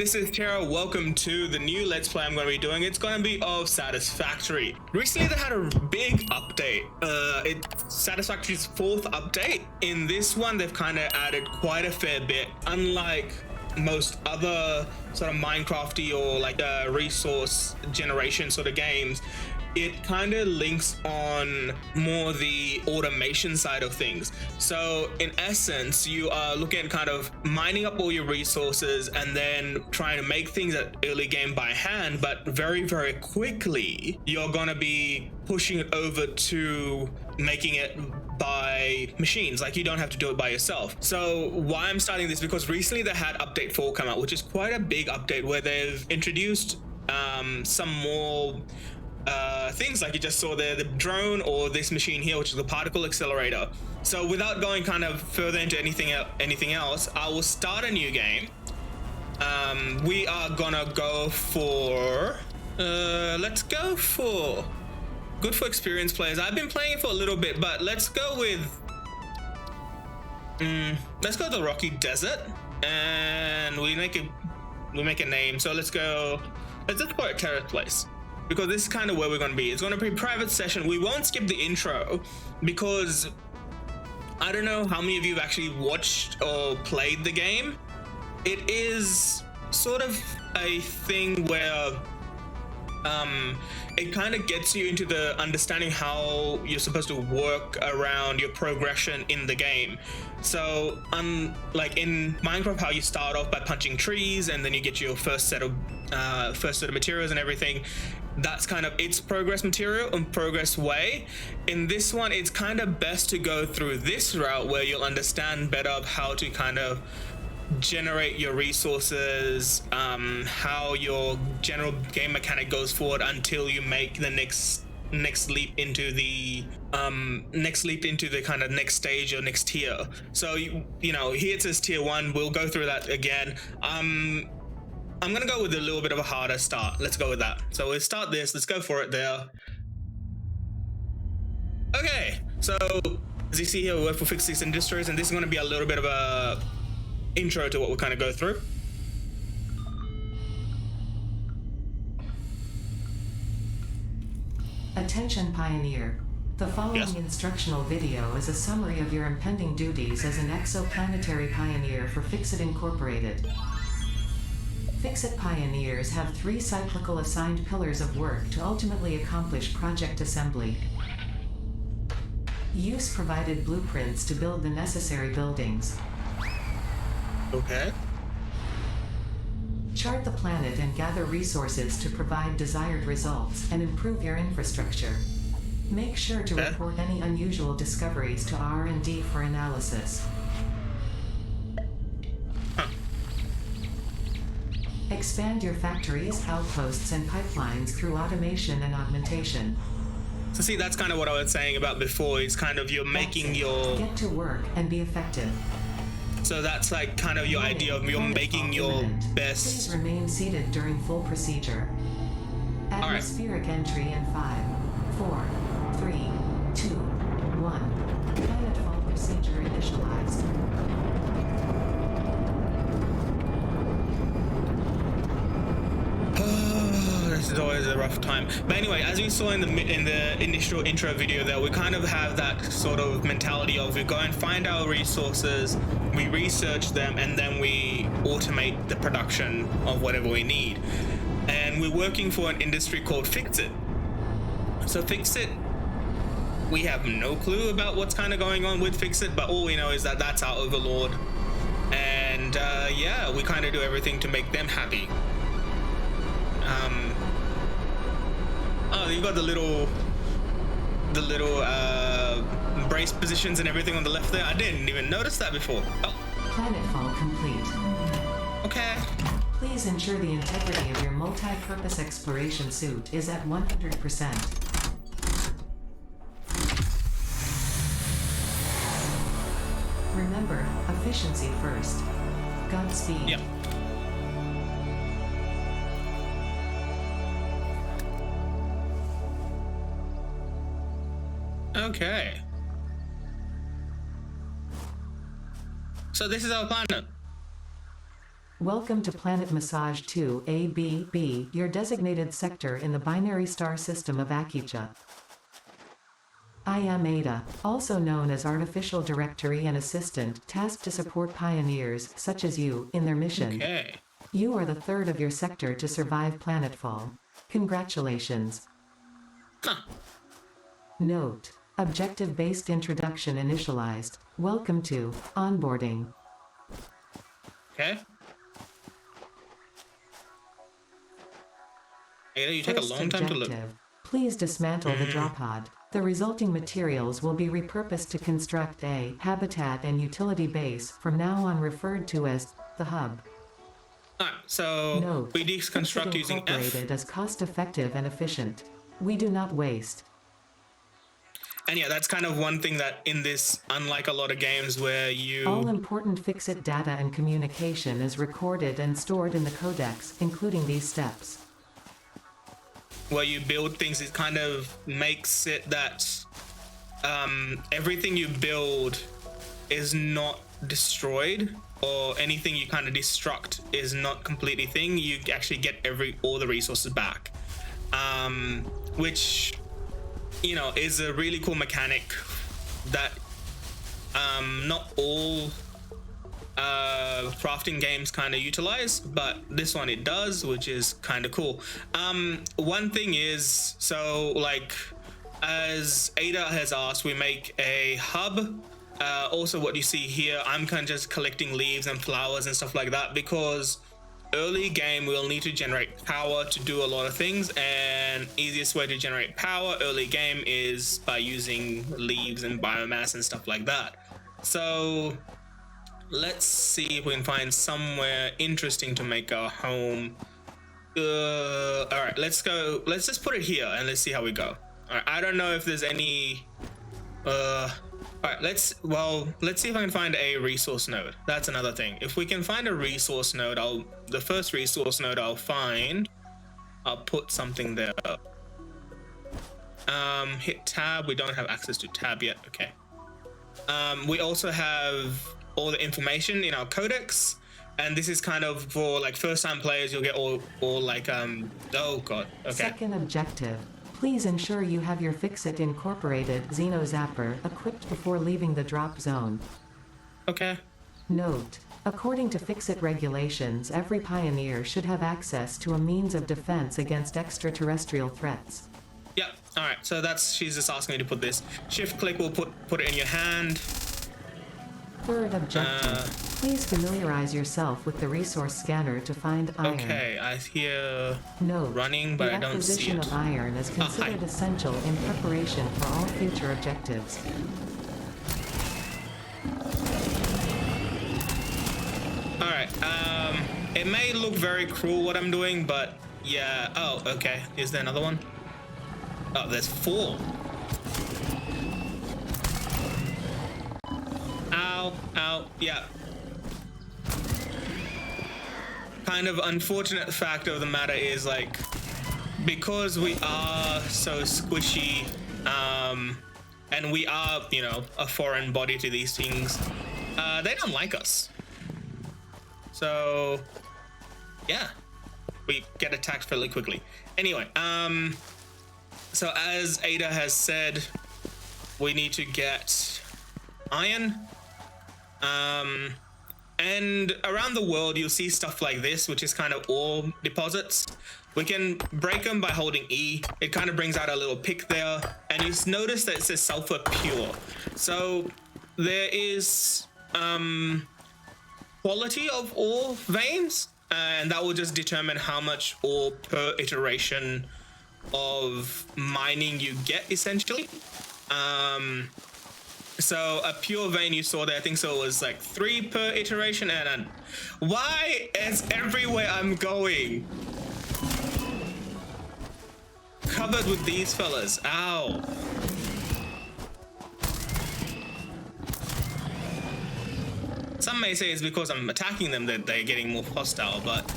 this is Tara. Welcome to the new Let's Play I'm going to be doing. It's going to be of Satisfactory. Recently they had a big update. It's Satisfactory's 4th update. In this one they've kind of added quite a fair bit. Unlike most other sort of Minecrafty or like resource generation sort of games, it kind of links on more the automation side of things. So in essence, you are looking at kind of mining up all your resources and then trying to make things at early game by hand, but very, very quickly, you're gonna be pushing it over to making it by machines. Like, you don't have to do it by yourself. So why I'm starting this, because recently they had update 4 come out, which is quite a big update where they've introduced some more things like you just saw there, the drone, or this machine here, which is the particle accelerator. So without going kind of further into anything else, I will start a new game. We are gonna go for let's go for good for experienced players. I've been playing it for a little bit, but let's go with let's go to the Rocky Desert, and we make a name. So let's just call it Terrace Place, because this is kind of where we're going to be. It's going to be a private session. We won't skip the intro because I don't know how many of you have actually watched or played the game. It is sort of a thing where it kind of gets you into the understanding how you're supposed to work around your progression in the game. So like in Minecraft, how you start off by punching trees and then you get your first set of materials and everything, that's kind of its progress material and progress way. In this one, it's kind of best to go through this route where you'll understand better of how to kind of generate your resources, how your general game mechanic goes forward until you make the next leap into the kind of next stage or next tier. So you know, here it says tier 1. We'll go through that again. I'm gonna go with a little bit of a harder start. Let's go with that. So we'll start this. Let's go for it there. Okay, so as you see here, we work for Fix This Industries, and this is gonna be a little bit of a intro to what we'll kind of go through. Attention Pioneer. The following instructional video is a summary of your impending duties as an exoplanetary pioneer for Fixit Incorporated. Fixit Pioneers have 3 cyclical assigned pillars of work to ultimately accomplish project assembly. Use provided blueprints to build the necessary buildings. Okay. Chart the planet and gather resources to provide desired results and improve your infrastructure. Make sure to report any unusual discoveries to R&D for analysis. Expand your factories, outposts, and pipelines through automation and augmentation. So see, that's kind of what I was saying about before. It's kind of you're making your... Get to work and be effective. So that's like kind of your idea of you're making your best... Please remain seated during full procedure. Atmospheric entry in 5, 4, 3, 2, 1. Planetfall procedure initialized. This is always a rough time. But anyway, as we saw in the initial intro video there, we kind of have that sort of mentality of we go and find our resources, we research them, and then we automate the production of whatever we need. And we're working for an industry called Fixit. So Fixit, we have no clue about what's kind of going on with Fixit, but all we know is that that's our overlord. And yeah, we kind of do everything to make them happy. Oh, you got the little brace positions and everything on the left there. I didn't even notice that before. Oh. Planetfall complete. Okay. Please ensure the integrity of your multi-purpose exploration suit is at 100%. Remember, efficiency first. Godspeed. Yep. Okay. So this is our planet. Welcome to Planet Massage 2 ABB, your designated sector in the binary star system of Akicha. I am Ada, also known as Artificial Directory and Assistant, tasked to support pioneers, such as you, in their mission. Okay. You are the third of your sector to survive planetfall. Congratulations. Huh. Note: objective-based introduction initialized. Welcome to onboarding. Okay. Ada, you take a First long time to look. objective. Please dismantle the drop pod. The resulting materials will be repurposed to construct a habitat and utility base, from now on referred to as the hub. Alright, so Note: we deconstruct Fixit using F. Incorporated is cost-effective and efficient. We do not waste. And yeah, that's kind of one thing that in this, unlike a lot of games where All you important Fixit data and communication is recorded and stored in the codex, including these steps. build things, it kind of makes it that everything you build is not destroyed, or anything you kind of destruct is not completely thing. You actually get all the resources back, which, you know, is a really cool mechanic that not all crafting games kind of utilize, but this one it does, which is kind of cool. One thing is, so like, as Ada has asked, we make a hub. Also what you see here, I'm kind of just collecting leaves and flowers and stuff like that, because early game we'll need to generate power to do a lot of things, and easiest way to generate power early game is by using leaves and biomass and stuff like that. So let's see if we can find somewhere interesting to make our home. All right, let's just put it here and let's see how we go. All right, I don't know if there's any all right, let's see if I can find a resource node. That's another thing. If we can find a resource node, the first resource node I'll find, I'll put something there. Hit tab. We don't have access to tab yet. Okay. We also have all the information in our codex, and this is kind of for like first-time players. You'll get all like oh god. Okay. Second objective. Please ensure you have your Fixit Incorporated Xeno Zapper equipped before leaving the drop zone. Okay. Note: according to Fixit regulations, every pioneer should have access to a means of defense against extraterrestrial threats. Yeah. All right. So she's just asking me to put this. Shift click will put it in your hand. Third objective. Please familiarize yourself with the resource scanner to find iron. Okay, I hear Note: running, but the I don't see acquisition it. of iron is considered hi. essential in preparation for all future objectives. All right. It may look very cruel what I'm doing, but yeah. Oh, okay. Is there another one? Oh, there's 4. Ow, ow, yeah. Kind of unfortunate fact of the matter is, like, because we are so squishy, and we are, you know, a foreign body to these things, they don't like us. So, yeah, we get attacked fairly quickly. Anyway, so as Ada has said, we need to get iron. And around the world you'll see stuff like this, which is kind of ore deposits. We can break them by holding E. It kind of brings out a little pick there, and you notice that it says sulfur pure. So there is quality of ore veins, and that will just determine how much ore per iteration of mining you get, essentially. So a pure vein you saw there, I think so it was like 3 per iteration, and why is everywhere I'm going covered with these fellas? Ow. Some may say it's because I'm attacking them that they're getting more hostile, but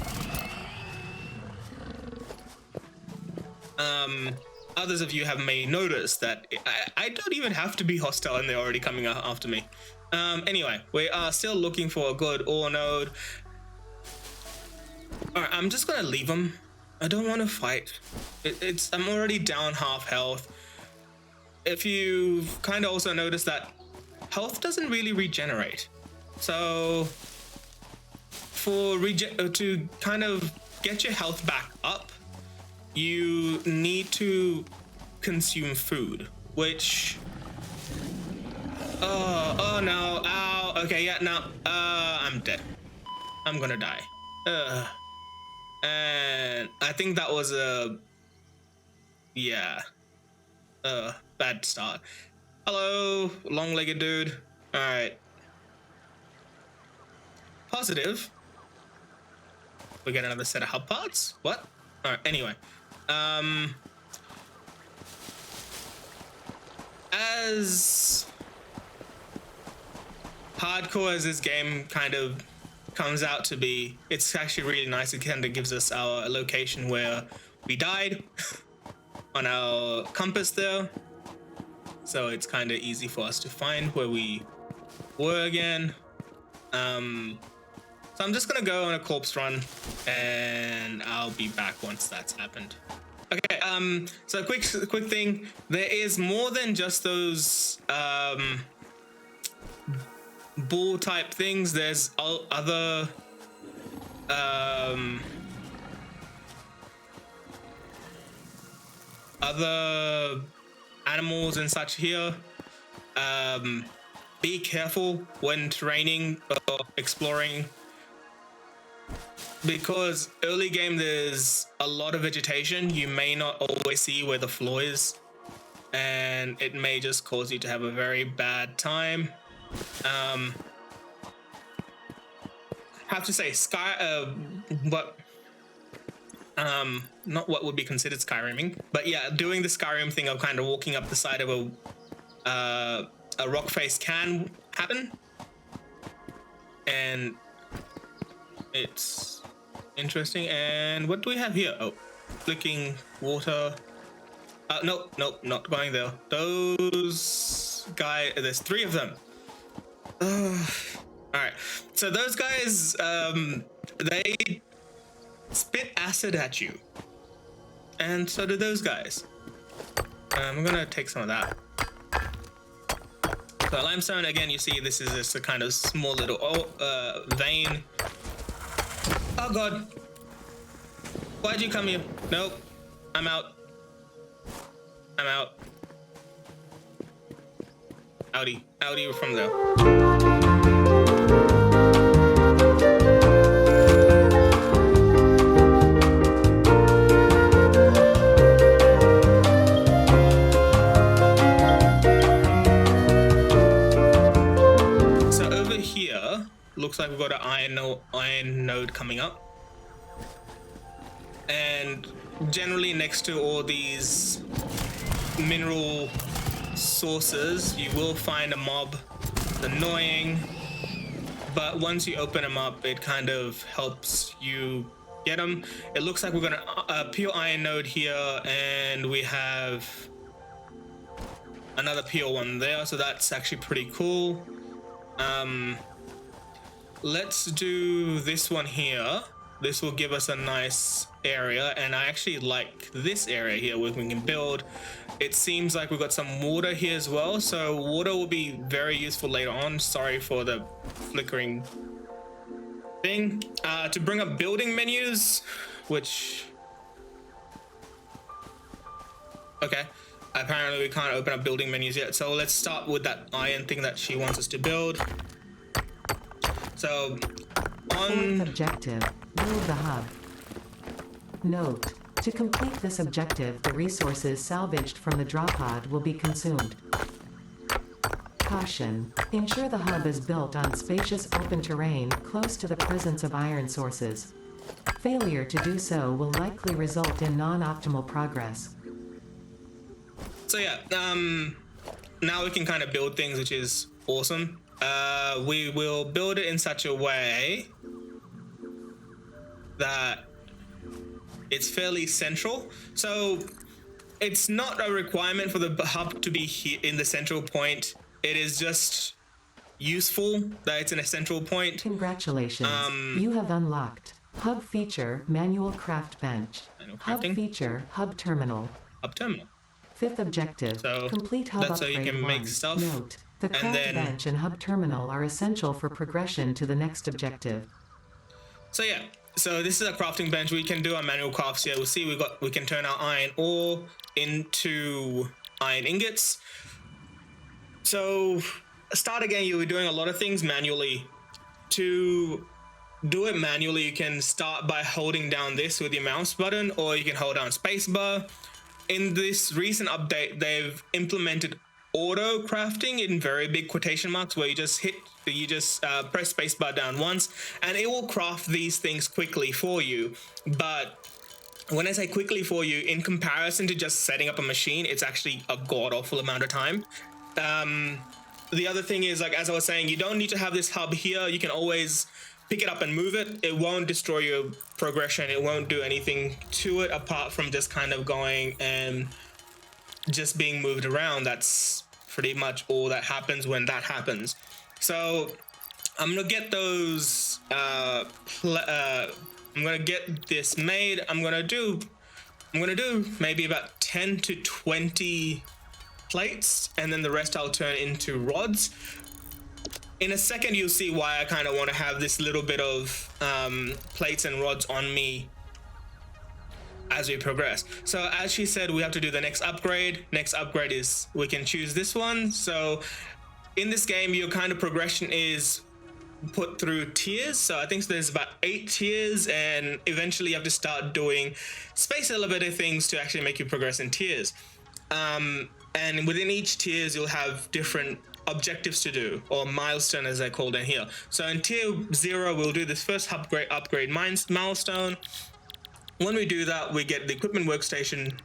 others of you may notice that I don't even have to be hostile and they're already coming after me. Anyway, we are still looking for a good ore node. Alright, I'm just gonna leave him. I don't want to fight. I'm already down half health. If you've kind of also noticed that health doesn't really regenerate. So to kind of get your health back up, you need to consume food, which oh no, ow, okay, yeah, no, I'm dead. I'm gonna die. And I think that was a bad start. Hello, long-legged dude. All right, positive. We get another set of hub parts. What? All right, anyway, as hardcore as this game kind of comes out to be, it's actually really nice. It kind of gives us our location where we died on our compass there, so it's kind of easy for us to find where we were again. So I'm just gonna go on a corpse run and I'll be back once that's happened. Okay, so quick thing, there is more than just those bull type things. There's other animals and such here. Be careful when training or exploring, because early game there's a lot of vegetation. You may not always see where the floor is, and it may just cause you to have a very bad time. Have to say not what would be considered Skyriming, but yeah, doing the Skyrim thing of kind of walking up the side of a rock face can happen, and it's interesting. And what do we have here? Oh, flicking water. Nope, not going there. Those guys, there's 3 of them. All right, so those guys, they spit acid at you, and so do those guys. I'm gonna take some of that. So limestone, again, you see this is just a kind of small little vein. Oh god, why'd you come here? Nope, I'm out. Outie from there. Looks like we've got an iron node coming up, and generally next to all these mineral sources you will find a mob. It's annoying, but once you open them up, it kind of helps you get them. It looks like we've got a pure iron node here, and we have another pure one there, so that's actually pretty cool. Let's do this one here. This will give us a nice area, and I actually like this area here where we can build. It seems like we've got some water here as well, so water will be very useful later on. Sorry for the flickering thing. To bring up building menus, which... okay, apparently we can't open up building menus yet, so let's start with that iron thing that she wants us to build. So, Fourth objective, build the hub. Note, to complete this objective, the resources salvaged from the drop pod will be consumed. Caution, ensure the hub is built on spacious open terrain close to the presence of iron sources. Failure to do so will likely result in non-optimal progress. So yeah, now we can kind of build things, which is awesome. We will build it in such a way that it's fairly central. So it's not a requirement for the hub to be here in the central point. It is just useful that it's in a central point. Congratulations, you have unlocked Hub feature, manual craft bench. Manual Hub crafting. feature, hub terminal. Hub terminal. Fifth objective, So complete hub that's so upgrade you can 1. make stuff, Note, the and craft then- bench and hub terminal are essential for progression to the next objective. So yeah, so this is a crafting bench. We can do our manual crafts here. We'll see we can turn our iron ore into iron ingots. So start again, you'll be doing a lot of things manually. To do it manually, you can start by holding down this with your mouse button, or you can hold down spacebar. In this recent update, they've implemented auto crafting in very big quotation marks, where you just press spacebar down once and it will craft these things quickly for you. But when I say quickly for you, in comparison to just setting up a machine, it's actually a god-awful amount of time. The other thing is, like, as I was saying, you don't need to have this hub here. You can always pick it up and move it. It won't destroy your progression. It won't do anything to it apart from just kind of going and just being moved around. That's pretty much all that happens when that happens. So I'm gonna get those I'm gonna get this made. I'm gonna do maybe about 10 to 20 plates, and then the rest I'll turn into rods. In a second, you'll see why I kind of want to have this little bit of plates and rods on me as we progress. So as she said, we have to do the next upgrade. Next upgrade is we can choose this one. So in this game, your kind of progression is put through tiers. So I think there's about 8 tiers, and eventually you have to start doing space elevator things to actually make you progress in tiers. And within each tiers, you'll have different objectives to do, or milestone as they're called in here. So in tier 0, we'll do this first upgrade milestone. When we do that, we get the equipment workstation.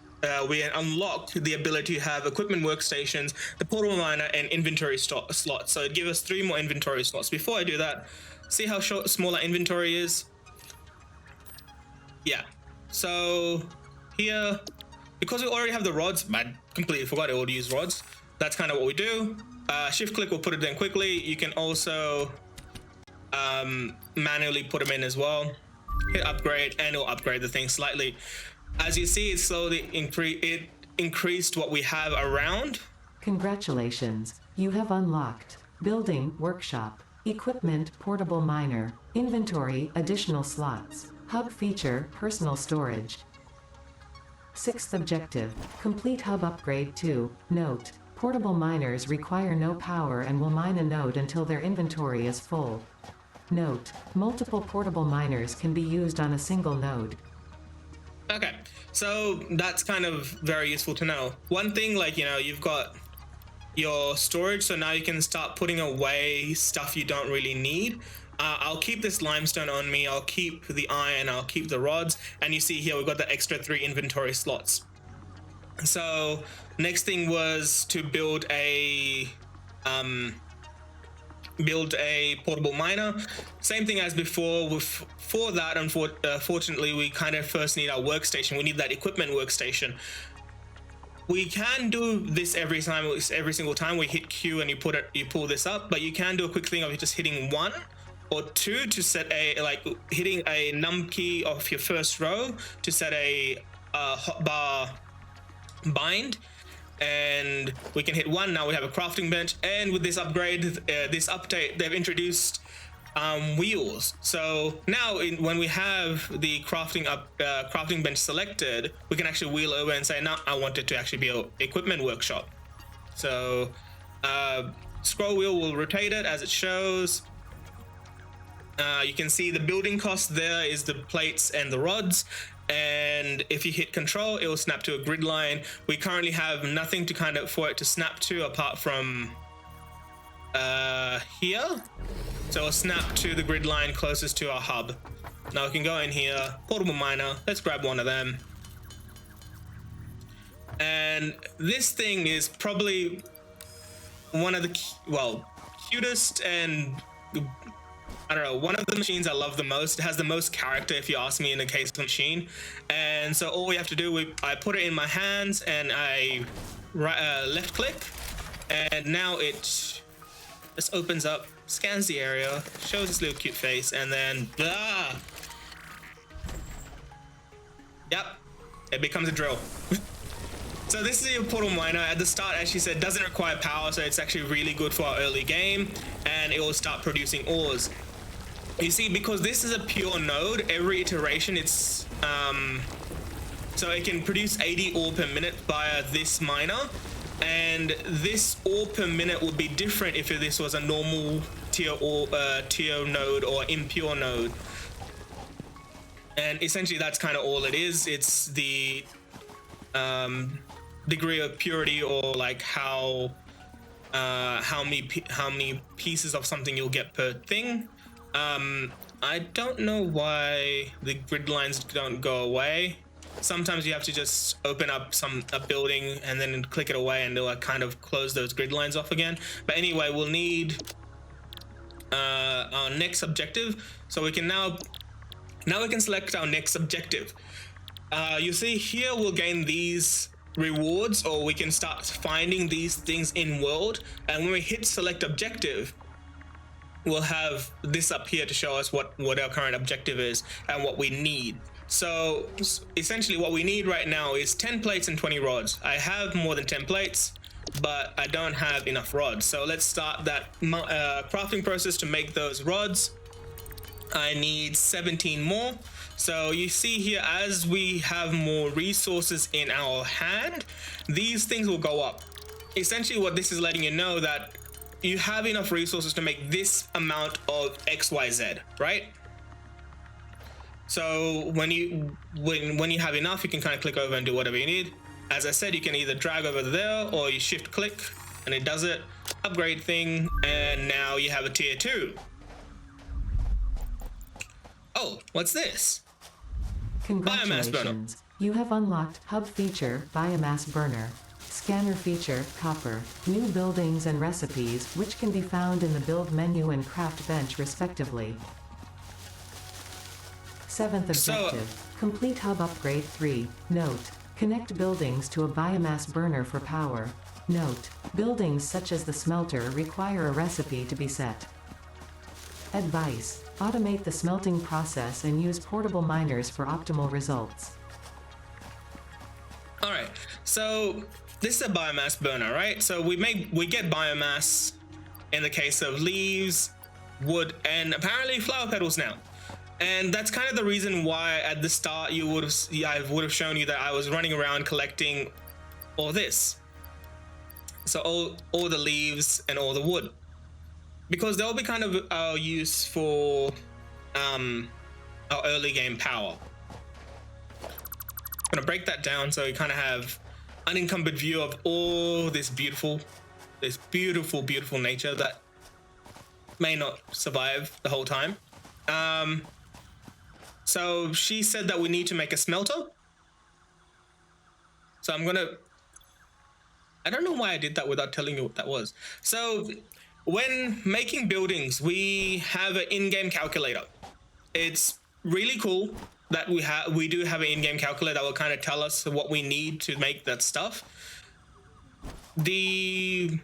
We unlock the ability to have equipment workstations, the portable miner, and inventory slots. So it gives us 3 more inventory slots. Before I do that, see how small our inventory is? Yeah. So here, because we already have the rods, I completely forgot I would use rods. That's kind of what we do. Shift click will put it in quickly. You can also manually put them in as well. Hit upgrade and it'll upgrade the thing slightly. As you see, it slowly increased what we have around. Congratulations, you have unlocked building workshop, equipment portable miner, inventory additional slots, hub feature personal storage. 6th objective, complete hub upgrade 2. Note, portable miners require no power and will mine a node until their inventory is full. Note, multiple portable miners can be used on a single node. Okay, so that's kind of very useful to know. One thing, like, you know, you've got your storage, so now you can start putting away stuff you don't really need. I'll keep this limestone on me, I'll keep the iron, I'll keep the rods, and you see here we've got the extra 3 inventory slots. So next thing was to build a portable miner. Same thing as before. For that, unfortunately, we kind of first need our workstation. We need that equipment workstation. We can do this every single time we hit Q and you pull this up, but you can do a quick thing of just hitting 1 or 2 to set hitting a num key of your first row to set a hotbar bind. And we can hit 1. Now we have a crafting bench, and with this upgrade, this update, they've introduced wheels. So now when we have the crafting bench selected, we can actually wheel over and say, no, I want it to actually be an equipment workshop. So scroll wheel will rotate it as it shows. You can see the building cost there is the plates and the rods. And if you hit control, it will snap to a grid line. We currently have nothing to for it to snap to apart from here. So it'll snap to the grid line closest to our hub. Now we can go in here, portable miner. Let's grab one of them. And this thing is probably one of the cutest and I don't know, one of the machines I love the most. It has the most character, if you ask me, in the case of the machine. And so all we have to do, I put it in my hands and I left click, and now it just opens up, scans the area, shows its little cute face, and then Yep, it becomes a drill. So this is your portal miner. At the start, as she said, doesn't require power, so it's actually really good for our early game, and it will start producing ores. You see, because this is a pure node, every iteration it's so it can produce 80 ore per minute via this miner, and this ore per minute would be different if this was a normal tier node or impure node. And essentially that's kind of all it is. It's the degree of purity, or like how many pieces of something you'll get per thing. I don't know why the grid lines don't go away. Sometimes you have to just open up a building and then click it away, and they'll kind of close those grid lines off again. But anyway, we'll need our next objective, so we can now we can select our next objective. You see here, we'll gain these rewards, or we can start finding these things in world, and when we hit select objective, we'll have this up here to show us what our current objective is and what we need. So essentially what we need right now is 10 plates and 20 rods. I have more than 10 plates, but I don't have enough rods. So let's start that crafting process to make those rods. I need 17 more. So you see here, as we have more resources in our hand, these things will go up. Essentially what this is letting you know, that you have enough resources to make this amount of XYZ, right? So when you have enough, you can kind of click over and do whatever you need. As I said, you can either drag over there, or you shift click and it does it. Upgrade thing, and now you have a tier 2. Oh, what's this? Congratulations. Biomass burner. You have unlocked Hub feature, Biomass burner. Scanner feature, Copper. New buildings and recipes, which can be found in the build menu and craft bench respectively. 7th objective. Complete Hub upgrade 3. Note. Connect buildings to a biomass burner for power. Note. Buildings such as the smelter require a recipe to be set. Advice. Automate the smelting process and use portable miners for optimal results. Alright, so this is a biomass burner, right? So we get biomass in the case of leaves, wood, and apparently flower petals now. And that's kind of the reason why at the start I would have shown you that I was running around collecting all this. So all the leaves and all the wood. Because they'll be kind of our use for our early game power. I'm gonna break that down so you kind of have unencumbered view of all this beautiful nature that may not survive the whole time. So she said that we need to make a smelter. So I don't know why I did that without telling you what that was. So when making buildings, we have an in-game calculator. It's really cool that we do have an in-game calculator that will kind of tell us what we need to make that stuff. The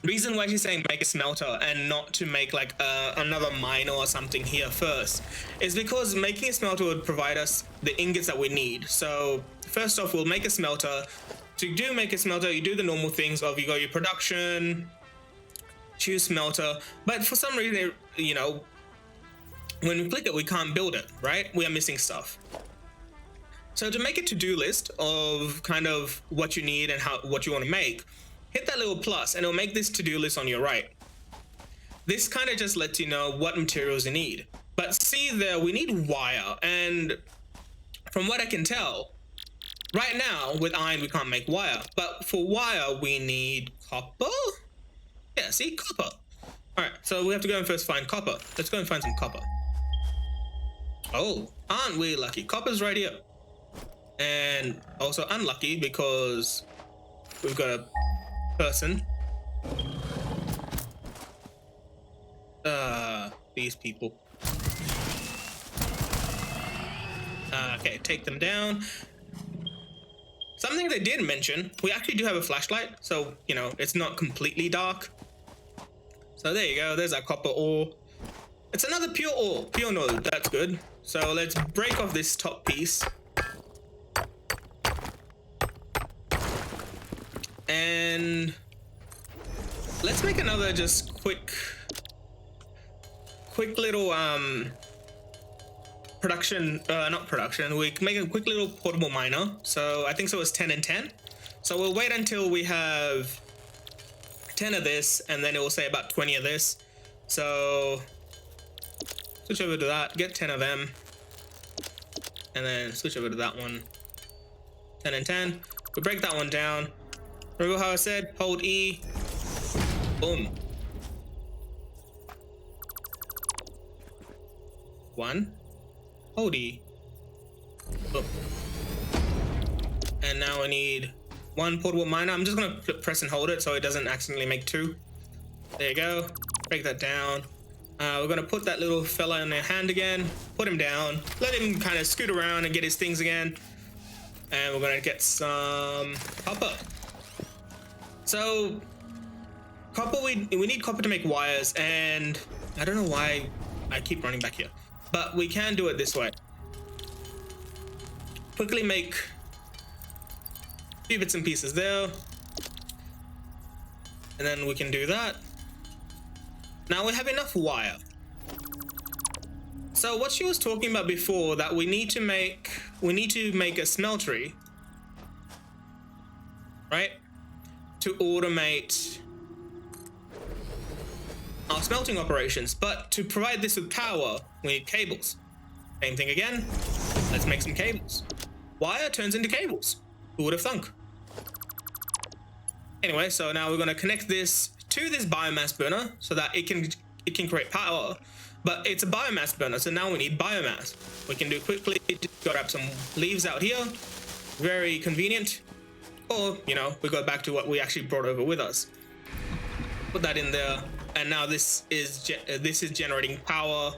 reason why she's saying make a smelter and not to make like another miner or something here first is because making a smelter would provide us the ingots that we need. So first off, we'll make a smelter. To make a smelter, you do the normal things of you go your production, choose smelter, but for some reason, you know, when we click it, we can't build it, right? We are missing stuff. So to make a to-do list of kind of what you need and what you want to make, hit that little plus and it'll make this to-do list on your right. This kind of just lets you know what materials you need. But see there, we need wire, and from what I can tell, right now with iron we can't make wire, but for wire we need copper. Yeah, see, copper. All right, so we have to go and first find copper. Let's go and find some copper. Oh, aren't we lucky? Copper's right here. And also unlucky because we've got a person. These people. Okay, take them down. Something they did mention, we actually do have a flashlight, so, you know, it's not completely dark. So there you go, there's our copper ore. It's another pure ore, pure node, that's good. So let's break off this top piece And let's make another just quick little production, not production, we can make a quick little portable miner. So I think so it's 10 and 10. So we'll wait until we have 10 of this, and then it will say about 20 of this. So switch over to that, get 10 of them, and then switch over to that one. 10 and 10. We break that one down. Remember how I said hold E, boom. 1, hold E, boom. And now I need 1 portable miner. I'm just gonna press and hold it so it doesn't accidentally make 2. There you go. Break that down. We're gonna put that little fella in their hand again, put him down, let him kind of scoot around and get his things again. And we're gonna get some copper. So copper, we need copper to make wires, and I don't know why I keep running back here, but we can do it this way. Quickly make a few bits and pieces there, and then we can do that. Now we have enough wire. So what she was talking about before, that we need to make a smeltery, right? To automate our smelting operations. But to provide this with power, we need cables. Same thing again. Let's make some cables. Wire turns into cables. Who would have thunk? Anyway, so now we're going to connect this to this biomass burner so that it can create power. But it's a biomass burner, so now we need biomass. We can do quickly, just grab some leaves out here. Very convenient. Or, you know, we go back to what we actually brought over with us. Put that in there, and now this is generating power.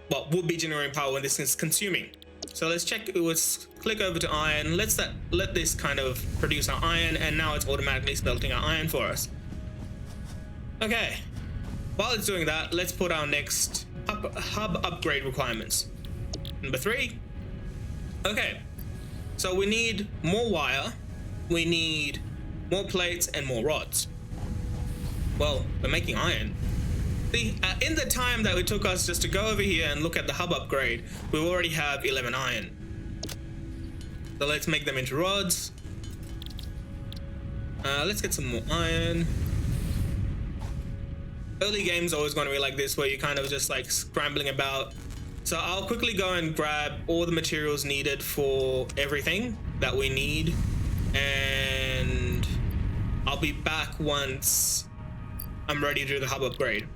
Well, would be generating power when this is consuming. So let's check. Let's click over to iron. Let this kind of produce our iron, and now it's automatically smelting our iron for us. Okay. While it's doing that, let's put our next hub upgrade requirements. Number 3. Okay. So we need more wire. We need more plates and more rods. Well, we're making iron. See, in the time that it took us just to go over here and look at the hub upgrade, we already have 11 iron. So let's make them into rods. Let's get some more iron. Early game's always going to be like this, where you're kind of just like scrambling about. So I'll quickly go and grab all the materials needed for everything that we need, and I'll be back once I'm ready to do the hub upgrade.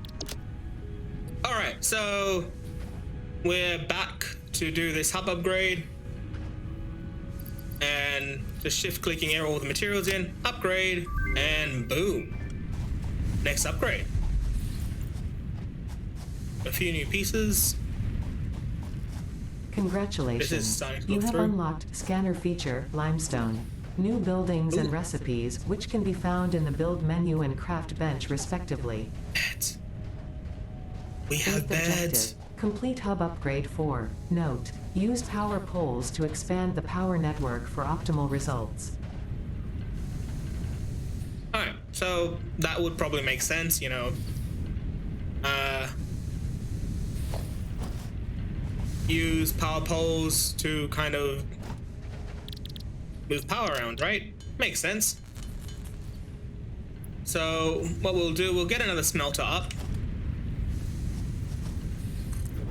Alright, so we're back to do this hub upgrade, and just shift clicking all the materials in, upgrade, and boom, next upgrade. A few new pieces. Congratulations. You have unlocked scanner feature, limestone. New buildings and recipes, which can be found in the build menu and craft bench respectively. Beds. We have beds. Complete hub upgrade 4. Note, use power poles to expand the power network for optimal results. Alright, so that would probably make sense, you know. Use power poles to kind of move power around, right? Makes sense. So what we'll do, we'll get another smelter up.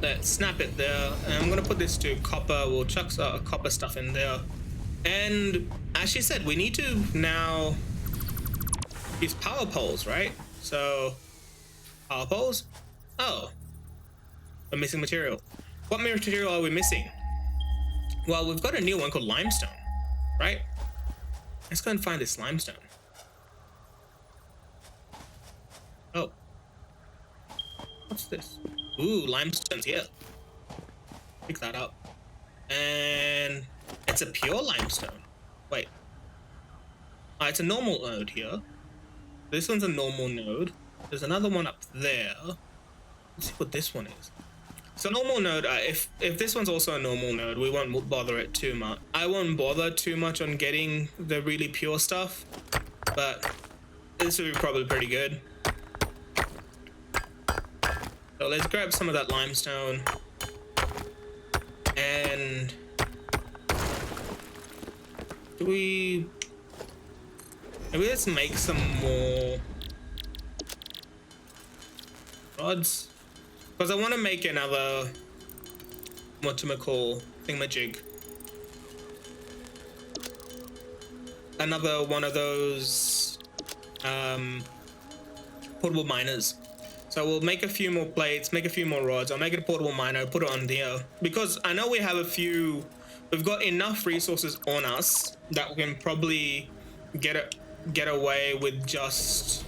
Let's snap it there, and I'm gonna put this to copper. We'll chuck copper stuff in there. And as she said, we need to now use power poles, right? So power poles. Oh, we're missing material. What material are we missing? Well, we've got a new one called limestone, right? Let's go and find this limestone. Oh. What's this? Ooh, limestone's here. Pick that up. And it's a pure limestone. Wait. Oh, it's a normal node here. This one's a normal node. There's another one up there. Let's see what this one is. So normal node, if this one's also a normal node, we won't bother it too much. I won't bother too much on getting the really pure stuff. but this would be probably pretty good. So let's grab some of that limestone and maybe let's make some more rods, because I want to make another whatchamacall thingamajig, another one of those portable miners. So we'll make a few more plates, make a few more rods. I'll make it a portable miner, put it on here, because I know we have we've got enough resources on us that we can probably get away with just,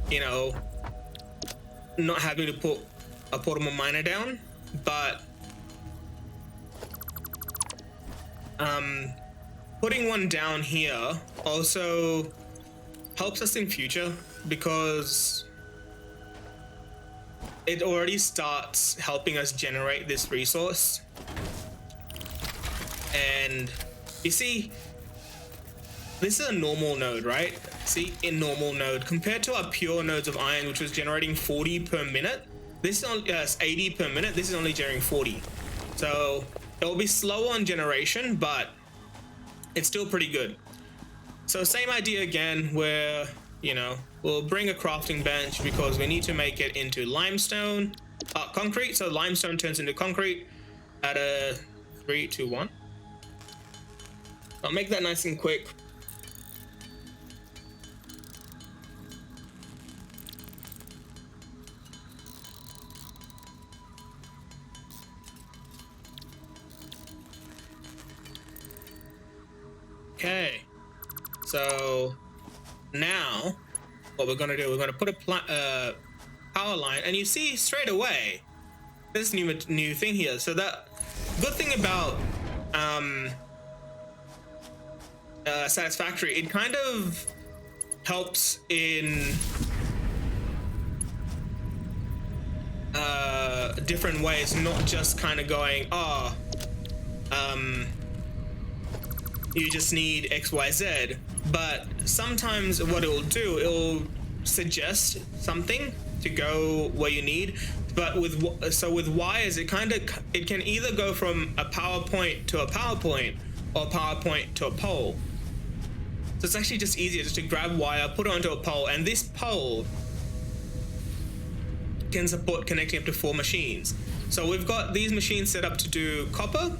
you know, not having to put a portable miner down. But putting one down here also helps us in future, because it already starts helping us generate this resource. And you see, this is a normal node, right? See, in normal node, compared to our pure nodes of iron, which was generating 40 per minute, this is 80 per minute. This is only generating 40. So it will be slower on generation, but it's still pretty good. So same idea again, where, you know, we'll bring a crafting bench because we need to make it into limestone, concrete. So limestone turns into concrete at a 3, 2, 1. I'll make that nice and quick. Okay, so now what we're gonna do, we're gonna put a power line, and you see straight away this new thing here. So that good thing about Satisfactory, it kind of helps in different ways, not just kind of going, you just need XYZ, but sometimes what it'll do, it'll suggest something to go where you need. But with wires, it can either go from a power point to a power point, or a power point to a pole. So it's actually just easier just to grab wire, put it onto a pole, and this pole can support connecting up to 4 machines. So we've got these machines set up to do copper,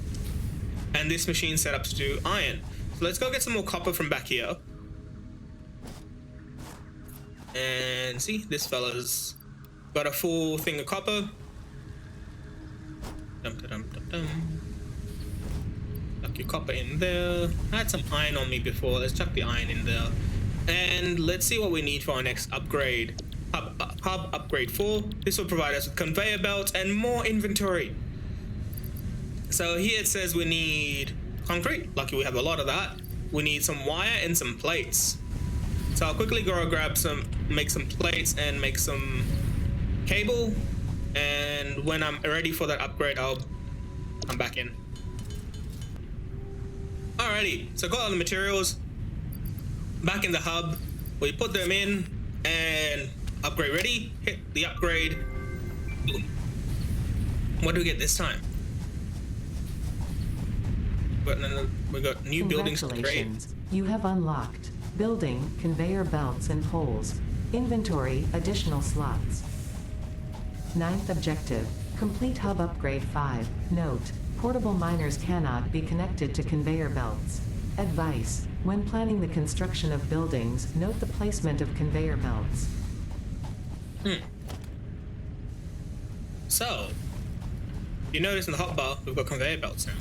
and this machine set up to do iron. So let's go get some more copper from back here. And see, this fella's got a full thing of copper. Chuck your copper in there. I had some iron on me before. Let's chuck the iron in there. And let's see what we need for our next upgrade. Hub upgrade 4. This will provide us with conveyor belts and more inventory. So here it says we need concrete. Lucky we have a lot of that. We need some wire and some plates. So I'll quickly go make some plates and make some cable. And when I'm ready for that upgrade, I'll come back in. Alrighty, so got all the materials back in the hub. We put them in, and upgrade ready. Hit the upgrade. Boom. What do we get this time? We got new buildings to create. Congratulations. You have unlocked building, conveyor belts and poles. Inventory, additional slots. 9th objective, complete hub upgrade 5. Note, portable miners cannot be connected to conveyor belts. Advice, when planning the construction of buildings, note the placement of conveyor belts. So, you notice in the hotbar, we've got conveyor belts now.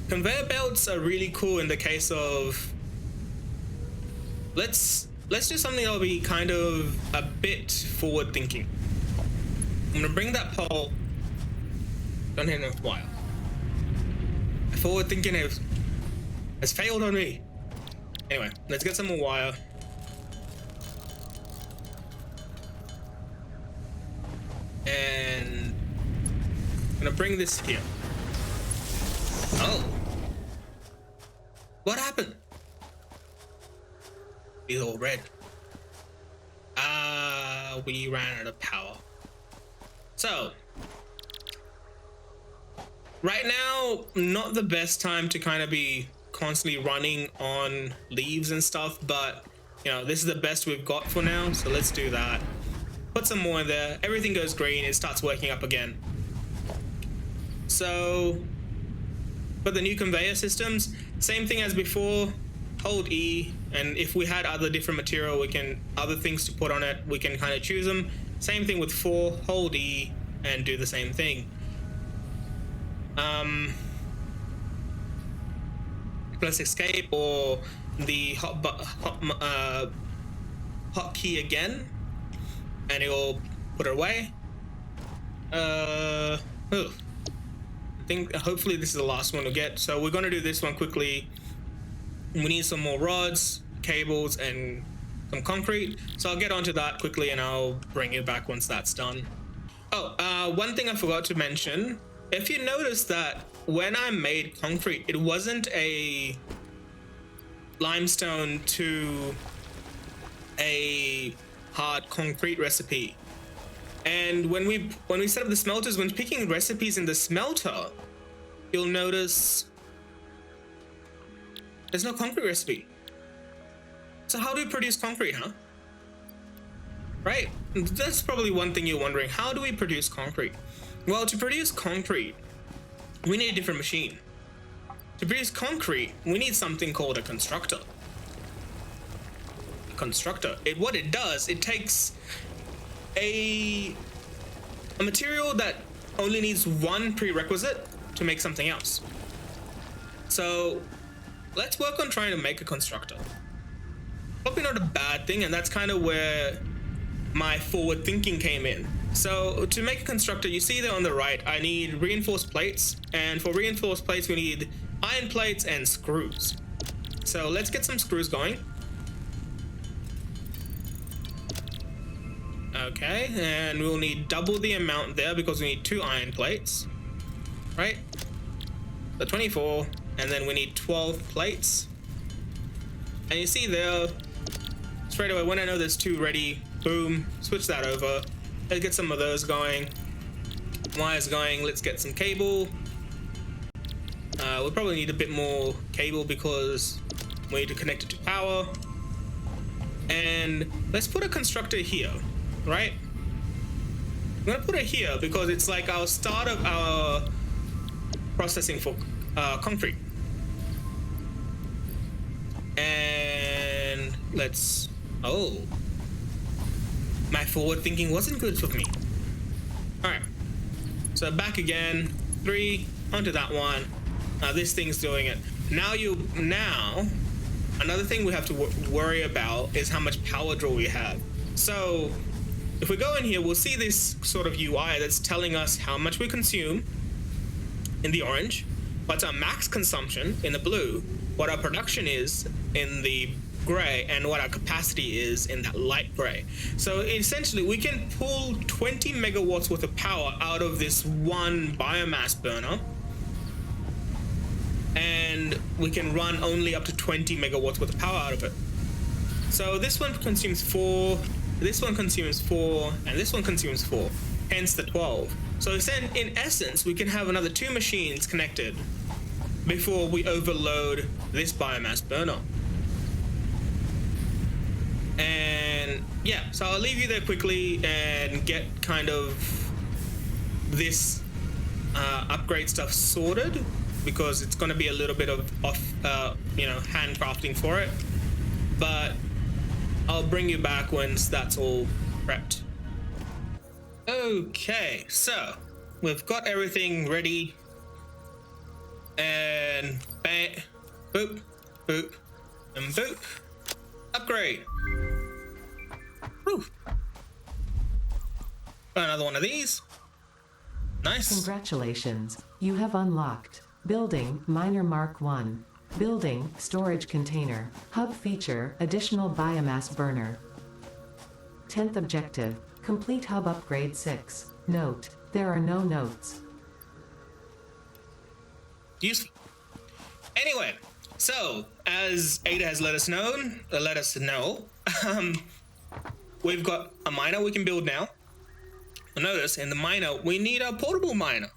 Conveyor belts are really cool in the case of, let's do something that'll be kind of a bit forward thinking. I'm gonna bring that pole. Don't hit enough wire. Forward thinking has failed on me. Anyway, let's get some more wire. And I'm gonna bring this here. Oh. What happened? It's all red. We ran out of power. So right now, not the best time to kind of be constantly running on leaves and stuff, but you know, this is the best we've got for now, so let's do that. Put some more in there. Everything goes green, it starts working up again. So for the new conveyor systems, same thing as before. Hold E, and if we had other different material, other things to put on it, we can kind of choose them. Same thing with 4, hold E and do the same thing. Press escape or the hot key again, and it will put it away. I think hopefully this is the last one to get, so we're going to do this one quickly. We need some more rods, cables, and some concrete, so I'll get onto that quickly and I'll bring you back once that's done. One thing I forgot to mention, if you notice that when I made concrete, it wasn't a limestone to a hard concrete recipe. And when we set up the smelters, when picking recipes in the smelter, you'll notice there's no concrete recipe. So how do we produce concrete, huh? Right? That's probably one thing you're wondering. How do we produce concrete? Well, to produce concrete, we need a different machine. To produce concrete, we need something called a constructor. What it does, it takes a material that only needs one prerequisite to make something else. So let's work on trying to make a constructor. Probably not a bad thing, and that's kind of where my forward thinking came in. So to make a constructor, you see there on the right, I need reinforced plates, and for reinforced plates we need iron plates and screws. So let's get some screws going. Okay, and we'll need double the amount there because we need 2 iron plates, right? So 24, and then we need 12 plates. And you see there, straight away, when I know there's 2 ready, boom, switch that over. Let's get some of those going. Wires going, let's get some cable. We'll probably need a bit more cable because we need to connect it to power. And let's put a constructor here, right? I'm gonna put it here because it's like our start of our processing for concrete. And let's, my forward thinking wasn't good with me. All right, so back again, 3 onto that one. This thing's doing it. Now another thing we have to worry about is how much power draw we have. So if we go in here, we'll see this sort of UI that's telling us how much we consume in the orange, what's our max consumption in the blue, what our production is in the gray, and what our capacity is in that light gray. So essentially we can pull 20 megawatts worth of power out of this one biomass burner, and we can run only up to 20 megawatts worth of power out of it. So this one consumes 4, this one consumes 4, and this one consumes 4, hence the 12. So in essence, we can have another 2 machines connected before we overload this biomass burner. And yeah, so I'll leave you there quickly and get kind of this upgrade stuff sorted, because it's going to be a little bit of handcrafting for it, but I'll bring you back once that's all prepped. Okay, so we've got everything ready, and bang, boop, boop, and boop. Upgrade. Whew. Got another one of these. Nice. Congratulations, you have unlocked Building Miner Mark 1. Building Storage Container. Hub feature Additional Biomass Burner. 10th objective, complete hub upgrade 6. Note, there are no notes. Useful. Anyway, So, as Ada has let us know, we've got a miner we can build now. Notice in the miner, we need a portable miner.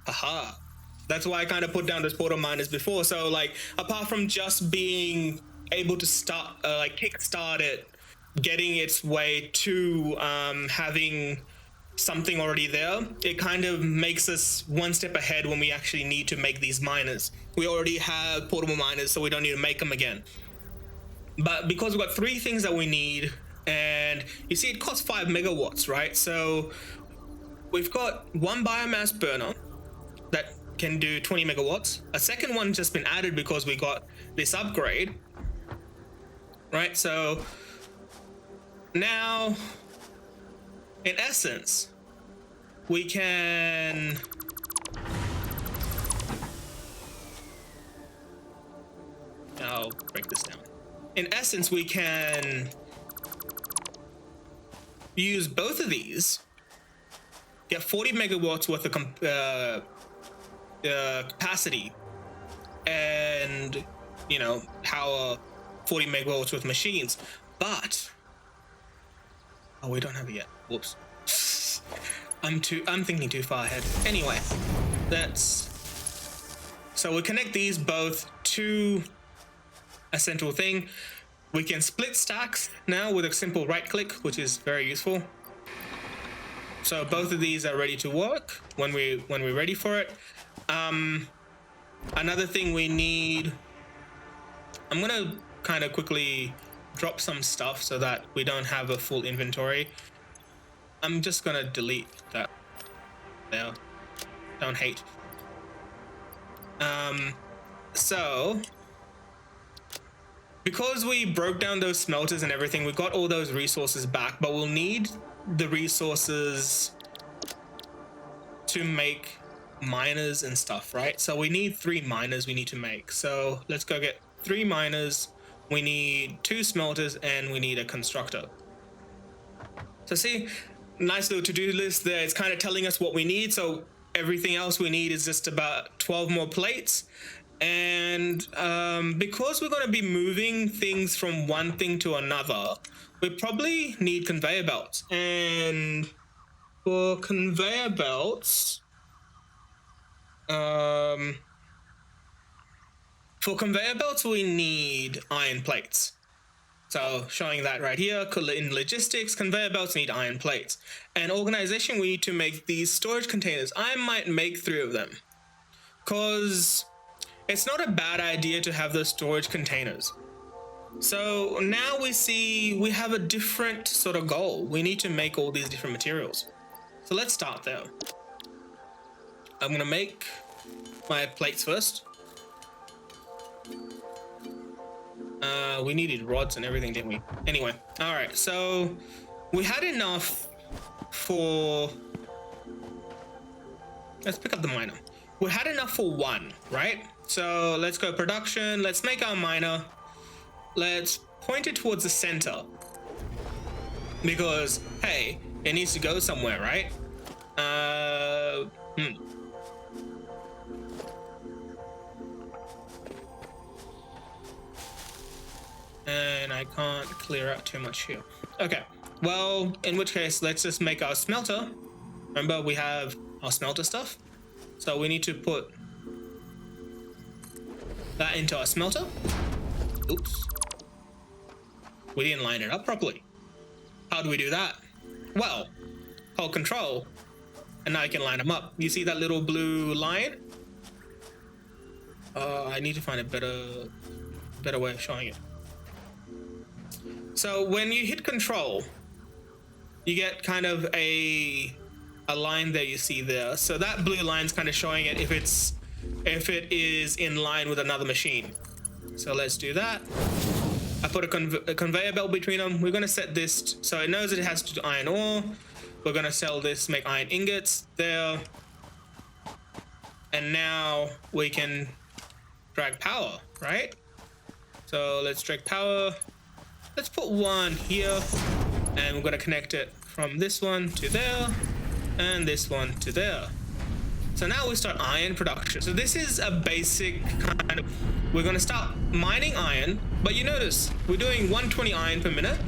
Aha. That's why I kind of put down those portable miners before. So, like, apart from just being able to start, kickstart it, getting its way to having something already there, it kind of makes us one step ahead when we actually need to make these miners. We already have portable miners, so we don't need to make them again. But because we've got 3 things that we need, and you see it costs 5 megawatts, right? So we've got one biomass burner that can do 20 megawatts. A second one just been added because we got this upgrade, right? So now, in essence, we can I'll break this down. In essence, we can use both of these, get 40 megawatts worth of capacity, and, you know, power 40 megawatts worth of machines. But we don't have it yet. Whoops. I'm thinking too far ahead. Anyway, so we connect these both to a central thing. We can split stacks now with a simple right click, which is very useful. So both of these are ready to work when we're ready for it. Another thing we need, I'm gonna kind of quickly drop some stuff so that we don't have a full inventory. I'm just gonna delete that there. Don't hate. So because we broke down those smelters and everything, we got all those resources back, but we'll need the resources to make miners and stuff, right? So we need 3 miners we need to make. So let's go get 3 miners. We need 2 smelters and we need a constructor. So see, nice little to-do list there. It's kind of telling us what we need. So everything else we need is just about 12 more plates. And because we're going to be moving things from one thing to another, we probably need conveyor belts. And for conveyor belts, we need iron plates. So showing that right here, in logistics, conveyor belts need iron plates. And organization, we need to make these storage containers. I might make 3 of them, because it's not a bad idea to have those storage containers. So now we see we have a different sort of goal. We need to make all these different materials. So let's start there. I'm gonna make my plates first. We needed rods and everything, didn't we? Anyway, all right, so we had enough for, let's pick up the miner. We had enough for 1, right? So let's go production. Let's make our miner. Let's point it towards the center, because hey, it needs to go somewhere, right? And I can't clear out too much here. Okay, well, in which case, let's just make our smelter. Remember, we have our smelter stuff. So we need to put that into our smelter. Oops. We didn't line it up properly. How do we do that? Well, hold control, and now I can line them up. You see that little blue line? I need to find a better way of showing it. So when you hit control, you get kind of a line there you see there. So that blue line's kind of showing it if it is in line with another machine. So let's do that. I put a conveyor belt between them. We're gonna set this so it knows that it has to do iron ore. We're gonna sell this, make iron ingots there. And now we can drag power, right? So let's drag power. Let's put 1 here, and we're gonna connect it from this one to there, and this one to there. So So now we start iron production. So this is a basic kind of, we're going to start mining iron, but you notice we're doing 120 iron per minute,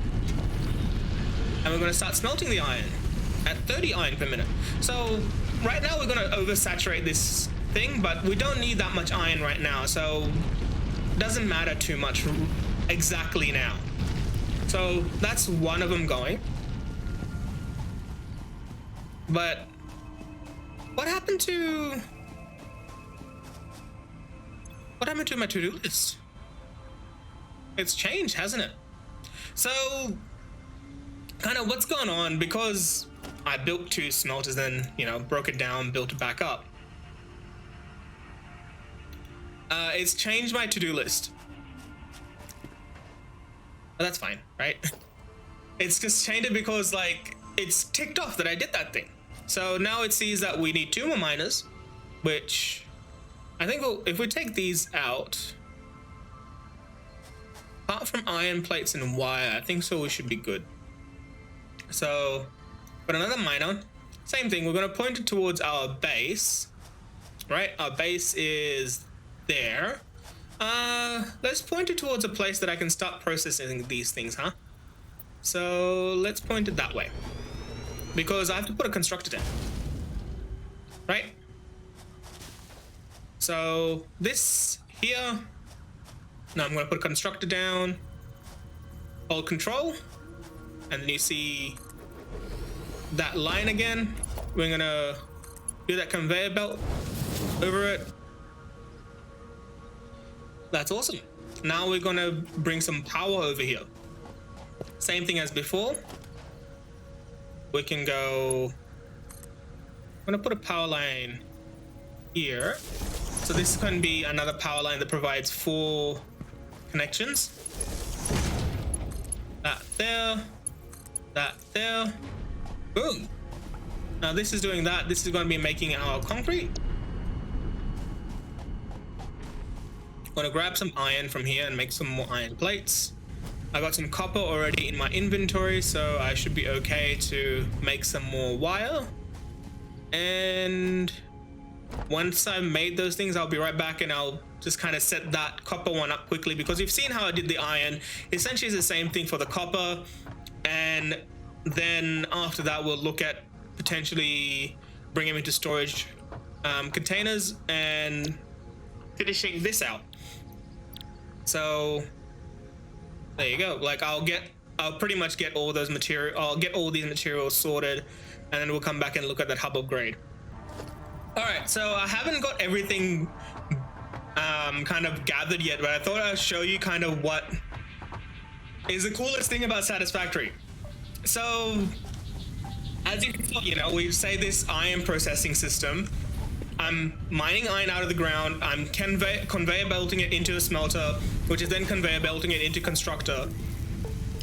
and we're going to start smelting the iron at 30 iron per minute. So right now we're going to oversaturate this thing, but we don't need that much iron right now, so it doesn't matter too much exactly now. So that's one of them going. But what happened to my to-do list? It's changed, hasn't it? So kind of what's going on, because I built 2 smelters, then, you know, broke it down, built it back up. It's changed my to-do list. But that's fine, right? It's just changed it because, like, it's ticked off that I did that thing. So now it sees that we need 2 more miners, which I think if we take these out, apart from iron plates and wire, I think so we should be good. So put another miner, same thing, we're going to point it towards our base, right? Our base is there. Let's point it towards a place that I can start processing these things, huh? So let's point it that way, because I have to put a constructor down, right? So this here, now I'm going to put a constructor down, hold control, and then you see that line again. We're going to do that conveyor belt over it. That's awesome. Now we're going to bring some power over here. Same thing as before. We can go, I'm going to put a power line here. So this can be another power line that provides 4 connections. That there. Boom. Now this is doing that. This is going to be making our concrete. I'm going to grab some iron from here and make some more iron plates. I got some copper already in my inventory, so I should be okay to make some more wire. And once I've made those things, I'll be right back, and I'll just kind of set that copper one up quickly, because you've seen how I did the iron. Essentially it's the same thing for the copper, and then after that we'll look at potentially bringing them into storage containers and finishing this out. So there you go. Like I'll pretty much get all those I'll get all these materials sorted, and then we'll come back and look at that hub upgrade. All right, so I haven't got everything kind of gathered yet, but I thought I'd show you kind of what is the coolest thing about Satisfactory. So as you can tell, you know, we say this iron processing system. I'm mining iron out of the ground, I'm conveyor belting it into a smelter, which is then conveyor belting it into constructor.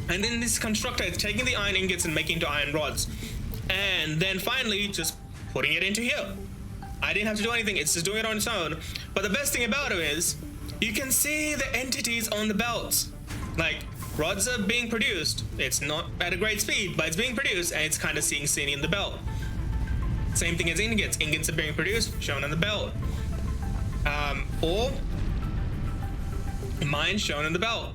And then this constructor is taking the iron ingots and making into iron rods. And then finally just putting it into here. I didn't have to do anything, it's just doing it on its own. But the best thing about it is, you can see the entities on the belts. Like, rods are being produced. It's not at a great speed, but it's being produced, and it's kind of seeing seen in the belt. Same thing as ingots. Ingots are being produced, shown on the belt. Or mine shown on the belt.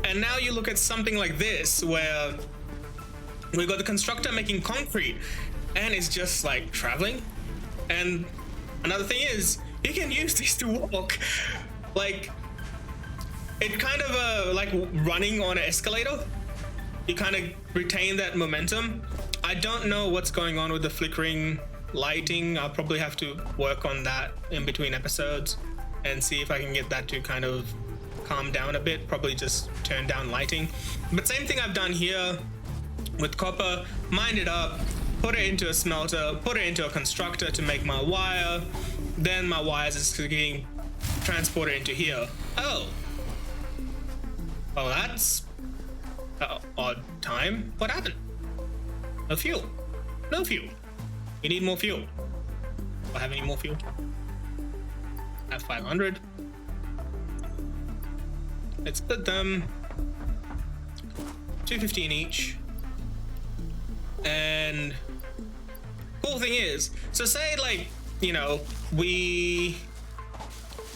And now you look at something like this, where we've got the constructor making concrete, and it's just like traveling. And another thing is, you can use this to walk. Like, it kind of like running on an escalator. You kind of retain that momentum. I don't know what's going on with the flickering lighting. I'll probably have to work on that in between episodes and see if I can get that to kind of calm down a bit. Probably just turn down lighting. But same thing I've done here with copper. Mined it up, put it into a smelter, put it into a constructor to make my wire. Then my wires is getting transported into here. Oh, that's an odd time. What happened? No fuel. No fuel. We need more fuel. Do I have any more fuel? I have 500. Let's put them 215 each. And cool thing is, so say like you know, we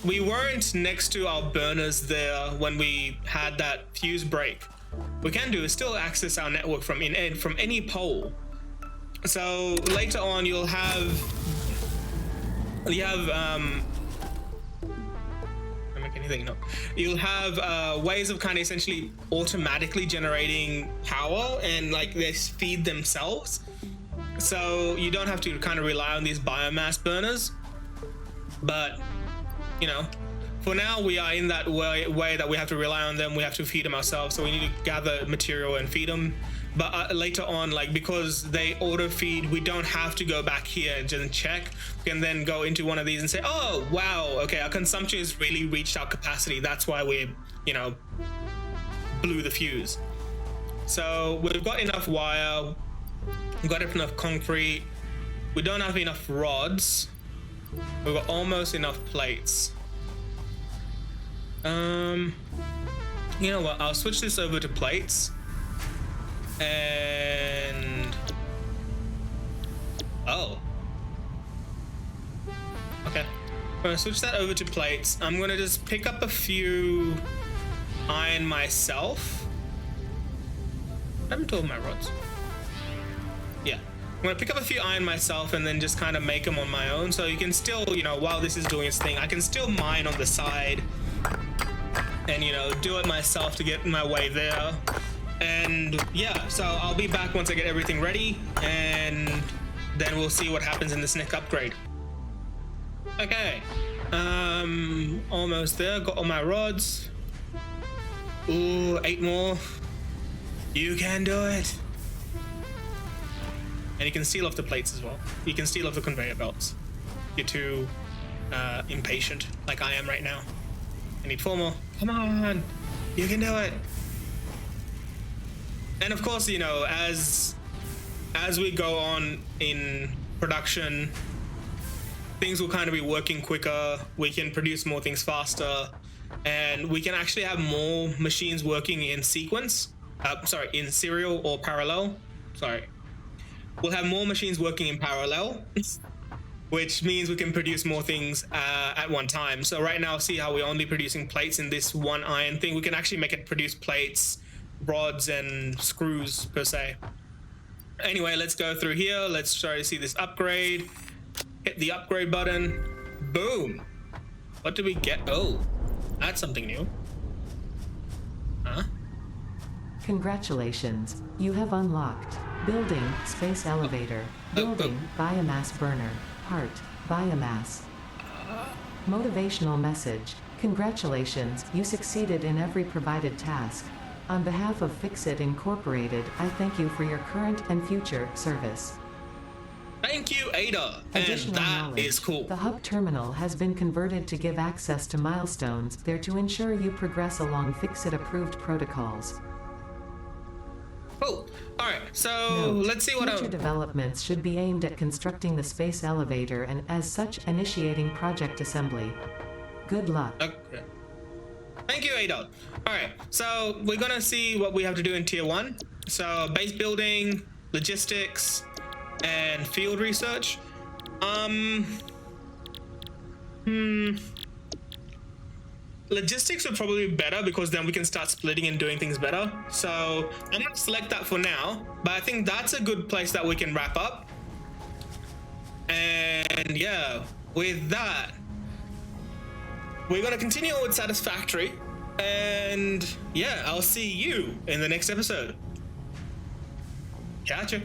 weren't next to our burners there when we had that fuse break. What we can do is still access our network from any pole. So later on you'll have anything, no. You'll have ways of kind of essentially automatically generating power, and like they feed themselves, so you don't have to kind of rely on these biomass burners. But you know, for now we are in that way that we have to rely on them. We have to feed them ourselves, so we need to gather material and feed them. But later on, like, because they auto feed, we don't have to go back here and just check. We can then go into one of these and say, oh wow, okay, our consumption has really reached our capacity. That's why we, you know, blew the fuse. So we've got enough wire, we've got enough concrete, we don't have enough rods, we've got almost enough plates. You know what, I'll switch this over to plates. And oh, okay, I'm gonna switch that over to plates. I'm gonna just pick up a few iron myself. I haven't told my rods. Yeah, I'm gonna pick up a few iron myself and then just kind of make them on my own, so you can still, you know, while this is doing its thing, I can still mine on the side and, you know, do it myself to get my way there. And yeah, so I'll be back once I get everything ready, and then we'll see what happens in this next upgrade. Okay, almost there. Got all my rods. Ooh, 8 more. You can do it. And you can steal off the plates as well. You can steal off the conveyor belts. You're too impatient, like I am right now. I need 4 more. Come on, you can do it. And of course, you know, as we go on in production, things will kind of be working quicker. We can produce more things faster, and we can actually have more machines working in sequence. In serial or parallel. We'll have more machines working in parallel, which means we can produce more things at one time. So right now, see how we're only producing plates in this one iron thing. We can actually make it produce plates, rods and screws per se. Anyway, let's go through here. Let's try to see this upgrade. Hit the upgrade button. Boom. What did we get? Oh, that's something new. Huh? Congratulations. You have unlocked building space elevator. Building biomass burner. Part biomass. Motivational message. Congratulations, you succeeded in every provided task. On behalf of Fixit Incorporated, I thank you for your current and future service. Thank you, Ada. And that is cool. The hub terminal has been converted to give access to milestones there to ensure you progress along Fixit-approved protocols. Oh, all right. So Note, let's see what future developments should be aimed at constructing the space elevator and, as such, initiating project assembly. Good luck. Okay. Thank you, Ada. All right, so we're gonna see what we have to do in tier 1. So base building, logistics, and field research. Logistics would probably be better because then we can start splitting and doing things better. So I'm gonna select that for now, but I think that's a good place that we can wrap up. And yeah, with that, we're gonna continue with Satisfactory, and yeah, I'll see you in the next episode. Catch ya.